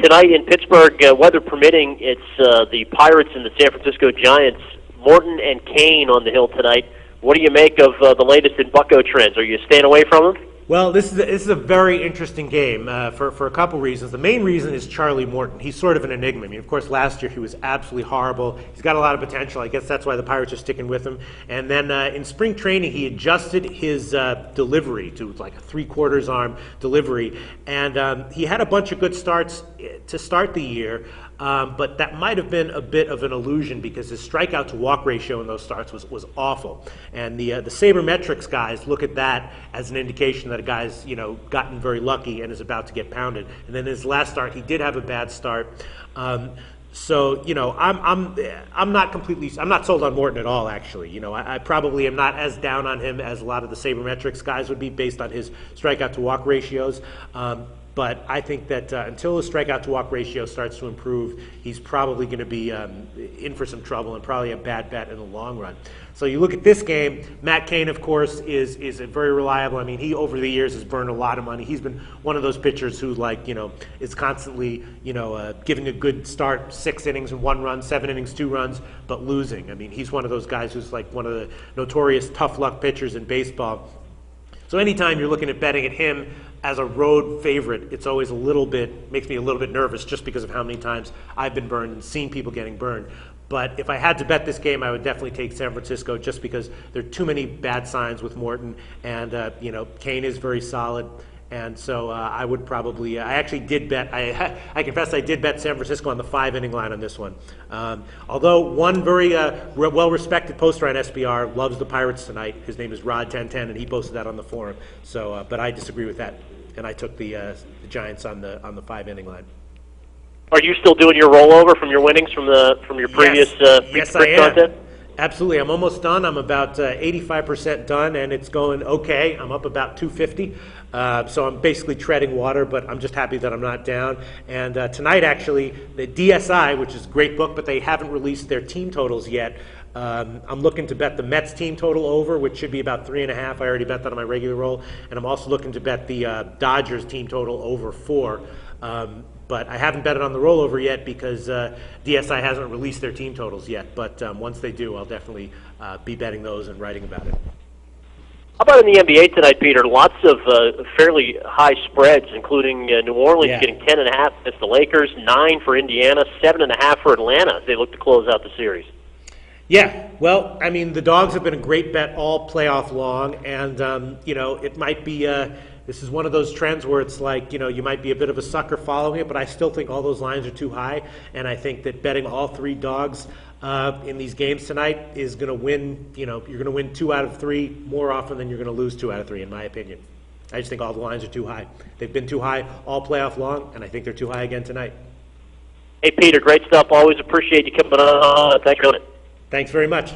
tonight in Pittsburgh, weather permitting, it's the Pirates and the San Francisco Giants. Morton and Kane on the hill tonight. What do you make of the latest in Bucco trends? Are you staying away from them? Well, this is a very interesting game for a couple reasons. The main reason is Charlie Morton. He's sort of an enigma. I mean, of course, last year he was absolutely horrible. He's got a lot of potential. I guess that's why the Pirates are sticking with him. And then in spring training, he adjusted his delivery to like a three-quarters arm delivery. And he had a bunch of good starts to start the year. But that might have been a bit of an illusion because his strikeout to walk ratio in those starts was awful. And the sabermetrics guys look at that as an indication that a guy's gotten very lucky and is about to get pounded. And then his last start, he did have a bad start. So I'm not sold on Morton at all. Actually, I probably am not as down on him as a lot of the sabermetrics guys would be based on his strikeout to walk ratios. But I think that until his strikeout to walk ratio starts to improve, he's probably going to be in for some trouble and probably a bad bet in the long run. So you look at this game, Matt Cain, of course, is very reliable. I mean, he over the years has burned a lot of money. He's been one of those pitchers who is constantly giving a good start, 6 innings and 1 run, 7 innings, 2 runs, but losing. I mean, he's one of those guys who's like one of the notorious tough luck pitchers in baseball. So anytime you're looking at betting at him as a road favorite, it's always makes me a little bit nervous just because of how many times I've been burned and seen people getting burned. But if I had to bet this game, I would definitely take San Francisco just because there are too many bad signs with Morton, and Kane is very solid. And so I would probably, I actually did bet, I confess I did bet San Francisco on the 5-inning line on this one. Although one very well-respected poster on SBR loves the Pirates tonight. His name is Rod1010, and he posted that on the forum. So, but I disagree with that, and I took the Giants on the 5-inning line. Are you still doing your rollover from your winnings from your previous yes, I am. content? Absolutely. I'm almost done. I'm about 85% done, and it's going okay. I'm up about 250. So I'm basically treading water, but I'm just happy that I'm not down. And tonight, actually, the DSI, which is a great book, but they haven't released their team totals yet. I'm looking to bet the Mets team total over, which should be about 3.5. I already bet that on my regular roll. And I'm also looking to bet the Dodgers team total over 4. But I haven't bet it on the rollover yet because DSI hasn't released their team totals yet. But once they do, I'll definitely be betting those and writing about it. How about in the NBA tonight, Peter? Lots of fairly high spreads, including New Orleans getting 10.5 against the Lakers, 9 for Indiana, 7.5 for Atlanta as they look to close out the series. Yeah, well, I mean, the Dogs have been a great bet all playoff long, and it might be. This is one of those trends where it's like, you might be a bit of a sucker following it, but I still think all those lines are too high, and I think that betting all 3 dogs in these games tonight is going to win, you're going to win 2 out of 3 more often than you're going to lose 2 out of 3, in my opinion. I just think all the lines are too high. They've been too high all playoff long, and I think they're too high again tonight. Hey, Peter, great stuff. Always appreciate you coming on. Thanks for doing it. Thanks very much.